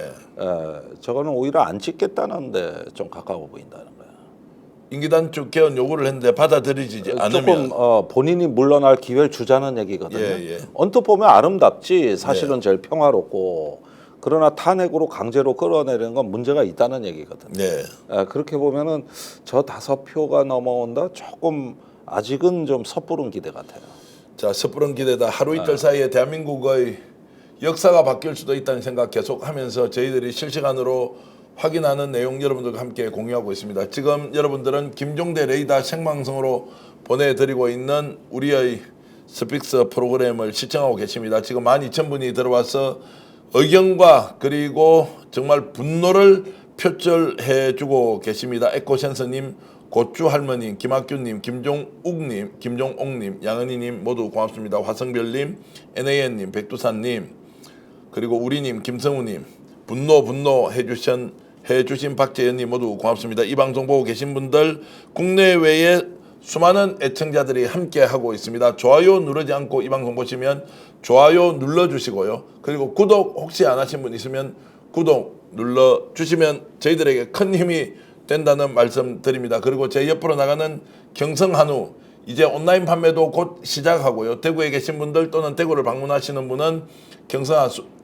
저거는 오히려 안 찍겠다는데 좀 가까워 보인다는 거예요. 임기 단축 개헌 요구를 했는데 받아들이지 않으면 조금 본인이 물러날 기회를 주자는 얘기거든요. 예. 언뜻 보면 아름답지 사실은 제일 평화롭고 그러나 탄핵으로 강제로 끌어내리는 건 문제가 있다는 얘기거든요. 네. 그렇게 보면은 저 5표가 넘어온다 조금 아직은 좀 섣부른 기대 같아요. 자, 섣부른 기대다. 하루 이틀 사이에 대한민국의 역사가 바뀔 수도 있다는 생각 계속하면서 저희들이 실시간으로 확인하는 내용 여러분들과 함께 공유하고 있습니다. 지금 여러분들은 김종대 레이더 생방송으로 보내드리고 있는 우리의 스픽스 프로그램을 시청하고 계십니다. 지금 12,000분이 들어와서 의견과 그리고 정말 분노를 표출해주고 계십니다. 에코센서님, 고추할머님, 김학규님, 김종옥님, 양은희님 모두 고맙습니다. 화성별님, NAN님, 백두산님, 그리고 우리님, 김성우님, 분노 해주신 박재현님 모두 고맙습니다. 이 방송 보고 계신 분들 국내외에 수많은 애청자들이 함께 하고 있습니다. 좋아요 누르지 않고 이 방송 보시면 좋아요 눌러주시고요. 그리고 구독 혹시 안 하신 분 있으면 구독 눌러주시면 저희들에게 큰 힘이 된다는 말씀 드립니다. 그리고 제 옆으로 나가는 경성한우 이제 온라인 판매도 곧 시작하고요. 대구에 계신 분들 또는 대구를 방문하시는 분은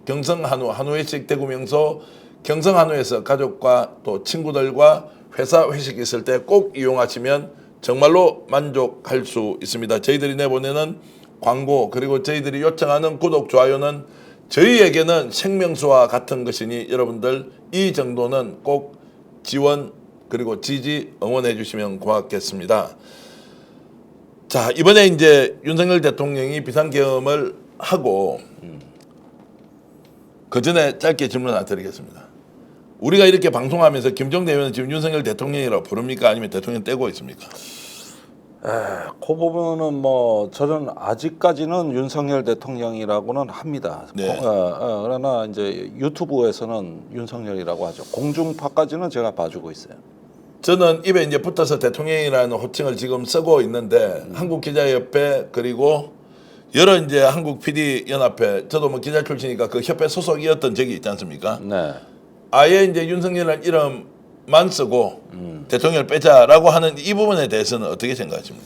경성한우 한우회식 대구 명소 경성한우에서 가족과 또 친구들과 회사 회식 있을 때 꼭 이용하시면 정말로 만족할 수 있습니다. 저희들이 내보내는 광고 그리고 저희들이 요청하는 구독, 좋아요는 저희에게는 생명수와 같은 것이니 여러분들 이 정도는 꼭 지원 그리고 지지 응원해 주시면 고맙겠습니다. 자, 이번에 이제 윤석열 대통령이 비상계엄을 하고 그 전에 짧게 질문 하나 드리겠습니다. 우리가 이렇게 방송하면서 김종대 의원은 지금 윤석열 대통령이라고 부릅니까? 아니면 대통령 떼고 있습니까? 그 부분은 뭐 저는 아직까지는 윤석열 대통령이라고는 합니다. 네. 그러나 이제 유튜브에서는 윤석열이라고 하죠. 공중파까지는 제가 봐주고 있어요. 저는 입에 이제 붙어서 대통령이라는 호칭을 지금 쓰고 있는데 한국기자협회 그리고 여러 이제 한국 PD 연합회 저도 뭐 기자 출신이니까 그 협회 소속이었던 적이 있지 않습니까? 네. 아예 이제 윤석열이라는 이름만 쓰고 대통령을 빼자라고 하는 이 부분에 대해서는 어떻게 생각하십니까?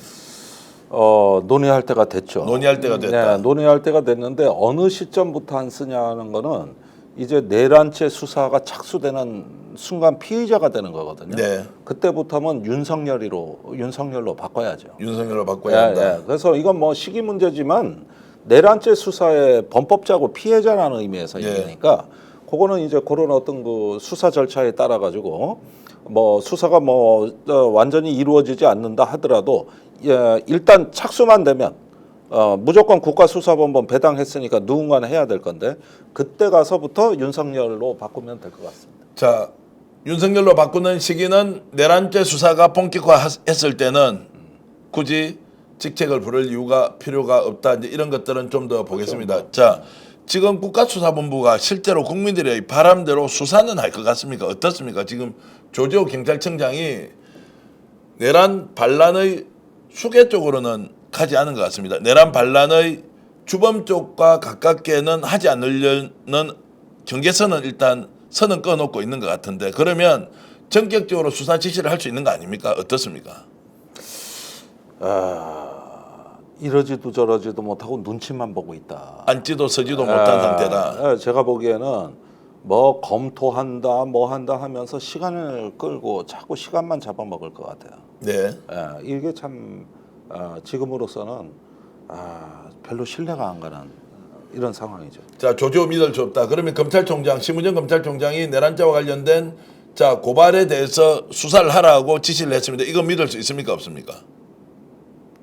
논의할 때가 됐죠. 논의할 때가 됐다. 네, 논의할 때가 됐는데 어느 시점부터 안 쓰냐는 거는 이제 내란죄 수사가 착수되는 순간 피의자가 되는 거거든요. 네. 그때부터는 윤석열로 바꿔야죠. 윤석열로 바꿔야 한다. 그래서 이건 뭐 시기 문제지만 내란죄 수사의 범법자고 피해자라는 의미에서 예. 얘기니까 그거는 이제 그런 어떤 그 수사 절차에 따라 가지고 뭐 수사가 뭐 완전히 이루어지지 않는다 하더라도 일단 착수만 되면 무조건 국가수사본부 배당했으니까 누군가는 해야 될 건데 그때 가서부터 윤석열로 바꾸면 될 것 같습니다. 자, 윤석열로 바꾸는 시기는 내란죄 수사가 본격화했을 때는 굳이 직책을 부를 이유가 필요가 없다. 이제 이런 것들은 좀 더 보겠습니다. 자, 지금 국가수사본부가 실제로 국민들의 바람대로 수사는 할 것 같습니까? 어떻습니까? 지금 조지호 경찰청장이 내란 반란의 수계 쪽으로는 가지 않은 것 같습니다. 내란 반란의 주범 쪽과 가깝게는 하지 않으려는 경계선은 일단 선은 꺼놓고 있는 것 같은데 그러면 전격적으로 수사 지시를 할 수 있는 거 아닙니까? 어떻습니까? 이러지도 저러지도 못하고 눈치만 보고 있다. 앉지도 서지도 못한 상태다. 제가 보기에는 뭐 검토한다 뭐 한다 하면서 시간을 끌고 자꾸 시간만 잡아먹을 것 같아요. 네. 이게 참 지금으로서는 별로 신뢰가 안 가는 이런 상황이죠. 자, 조지호 믿을 수 없다. 그러면 검찰총장, 심우정 검찰총장이 내란죄와 관련된 자 고발에 대해서 수사를 하라고 지시를 했습니다. 이거 믿을 수 있습니까? 없습니까?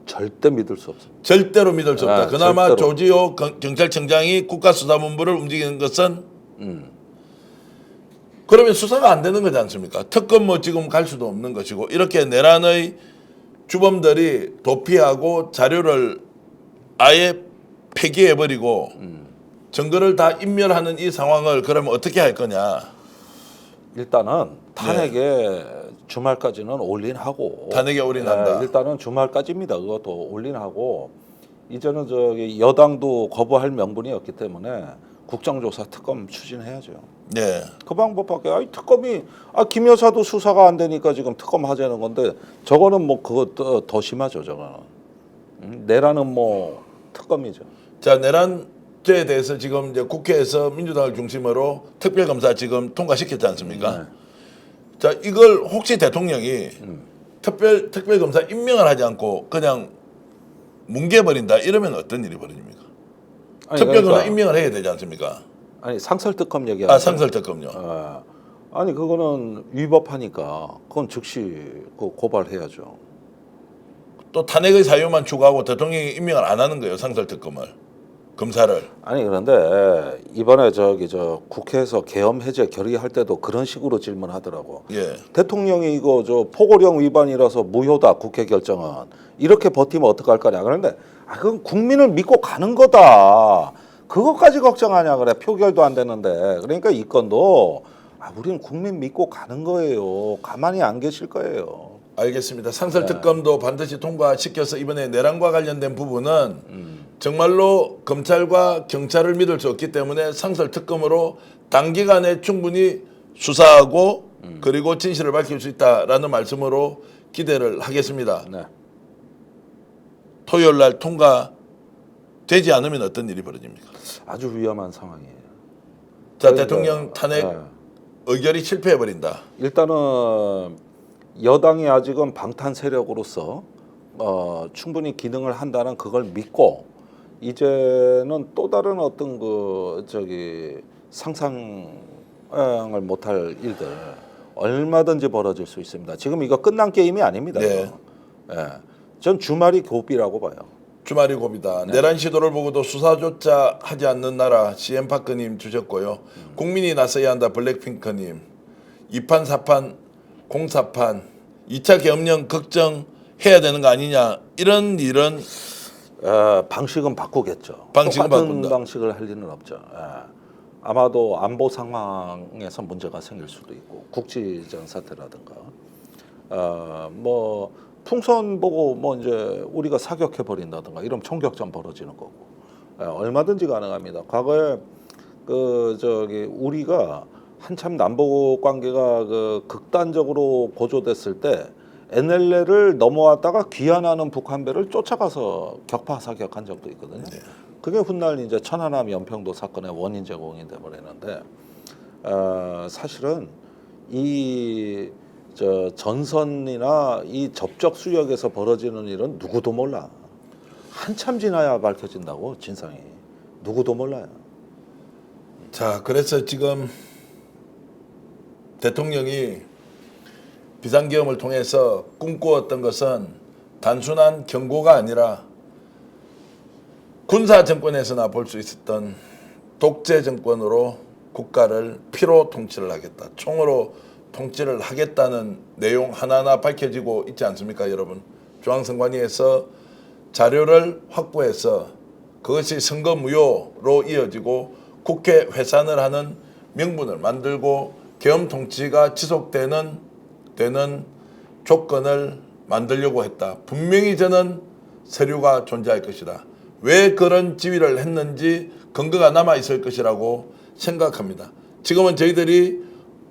절대 믿을 수 없습니다. 절대로 믿을 수 없다. 그나마 절대로. 조지호 경찰청장이 국가수사본부를 움직이는 것은 그러면 수사가 안 되는 거지 않습니까? 특검 뭐 지금 갈 수도 없는 것이고 이렇게 내란의 주범들이 도피하고 자료를 아예 폐기해버리고 증거를 다 인멸하는 이 상황을 그러면 어떻게 할 거냐? 일단은 탄핵에 주말까지는 올인하고 탄핵에 올인한다. 일단은 주말까지입니다. 그것도 올인하고 이제는 저기 여당도 거부할 명분이 없기 때문에 국정조사 특검 추진해야죠. 네. 그 방법밖에. 특검이 김 여사도 수사가 안 되니까 지금 특검 하자는 건데 저거는 뭐 그거 더 심하죠. 저거는 내란은 뭐 특검이죠. 자, 내란죄에 대해서 지금 이제 국회에서 민주당을 중심으로 특별검사 지금 통과시켰지 않습니까? 자, 이걸 혹시 대통령이 특별검사 임명을 하지 않고 그냥 뭉개버린다 이러면 어떤 일이 벌어집니까? 특별검사 그러니까, 임명을 해야 되지 않습니까? 상설특검 얘기하는 상설특검요. 그거는 위법하니까 그건 즉시 고발해야죠. 또 탄핵의 사유만 추구하고 대통령이 임명을 안 하는 거예요. 상설특검을. 검사를. 그런데 이번에 국회에서 계엄 해제 결의할 때도 그런 식으로 질문하더라고. 예. 대통령이 이거 포고령 위반이라서 무효다 국회 결정은 이렇게 버티면 어떡할 거냐. 그런데 그건 국민을 믿고 가는 거다. 그것까지 걱정하냐 그래. 표결도 안 되는데. 그러니까 이 건도 우리는 국민 믿고 가는 거예요. 가만히 안 계실 거예요. 알겠습니다. 상설특검도 반드시 통과시켜서 이번에 내란과 관련된 부분은 정말로 검찰과 경찰을 믿을 수 없기 때문에 상설특검으로 단기간에 충분히 수사하고 그리고 진실을 밝힐 수 있다라는 말씀으로 기대를 하겠습니다. 네. 토요일 날 통과되지 않으면 어떤 일이 벌어집니까? 아주 위험한 상황이에요. 자, 그러니까, 대통령 탄핵 의결이 실패해버린다. 일단은 여당이 아직은 방탄 세력으로서 충분히 기능을 한다는 그걸 믿고 이제는 또 다른 어떤 상상을 못할 일들 얼마든지 벌어질 수 있습니다. 지금 이거 끝난 게임이 아닙니다. 네. 전 주말이 고비라고 봐요. 주말이 고비다. 내란 시도를 보고도 수사조차 하지 않는 나라 CM파크님 주셨고요. 국민이 나서야 한다 블랙핑크님. 2판 4판 공사판 2차 계엄령 걱정해야 되는 거 아니냐 이런 일은 방식은 바꾸겠죠. 방식은 똑같은 바꾼다. 방식을 할 리는 없죠. 아마도 안보 상황에서 문제가 생길 수도 있고 국지전 사태라든가 뭐 풍선 보고 뭐 이제 우리가 사격해 버린다든가 이런 총격전 벌어지는 거고 얼마든지 가능합니다. 과거에 우리가 한참 남북 관계가 극단적으로 고조됐을 때 NLL을 넘어왔다가 귀환하는 북한배를 쫓아가서 격파 사격한 적도 있거든요. 네. 그게 훗날 이제 천안함 연평도 사건의 원인 제공이 돼 버리는데 사실은 이 전선이나 이 접촉 수역에서 벌어지는 일은 누구도 몰라. 한참 지나야 밝혀진다고 진상이. 누구도 몰라요. 자, 그래서 지금 대통령이 비상계엄을 통해서 꿈꾸었던 것은 단순한 경고가 아니라 군사 정권에서나 볼 수 있었던 독재 정권으로 국가를 피로 통치를 하겠다. 총으로 통치를 하겠다는 내용 하나하나 밝혀지고 있지 않습니까, 여러분? 중앙선관위에서 자료를 확보해서 그것이 선거 무효로 이어지고 국회 회산을 하는 명분을 만들고 계엄 통치가 지속되는 조건을 만들려고 했다. 분명히 저는 서류가 존재할 것이다. 왜 그런 지휘를 했는지 근거가 남아 있을 것이라고 생각합니다. 지금은 저희들이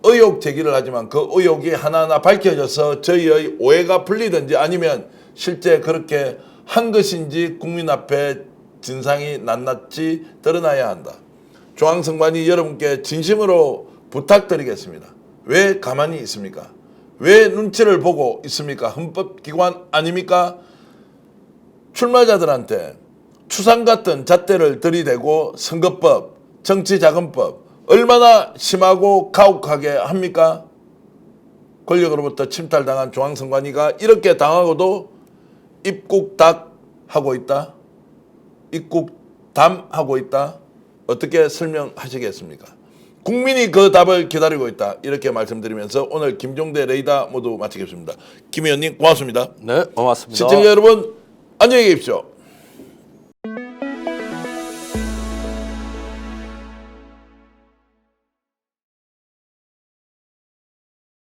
의혹 제기를 하지만 그 의혹이 하나하나 밝혀져서 저희의 오해가 풀리든지 아니면 실제 그렇게 한 것인지 국민 앞에 진상이 낱낱이 드러나야 한다. 중앙선관위 여러분께 진심으로 부탁드리겠습니다. 왜 가만히 있습니까? 왜 눈치를 보고 있습니까? 헌법기관 아닙니까? 출마자들한테 추상 같은 잣대를 들이대고 선거법, 정치자금법 얼마나 심하고 가혹하게 합니까? 권력으로부터 침탈당한 중앙선관위가 이렇게 당하고도 입국닥하고 있다? 입국담하고 있다? 어떻게 설명하시겠습니까? 국민이 그 답을 기다리고 있다. 이렇게 말씀드리면서 오늘 김종대 레이더 모두 마치겠습니다. 김 의원님 고맙습니다. 네, 고맙습니다. 시청자 여러분 안녕히 계십시오.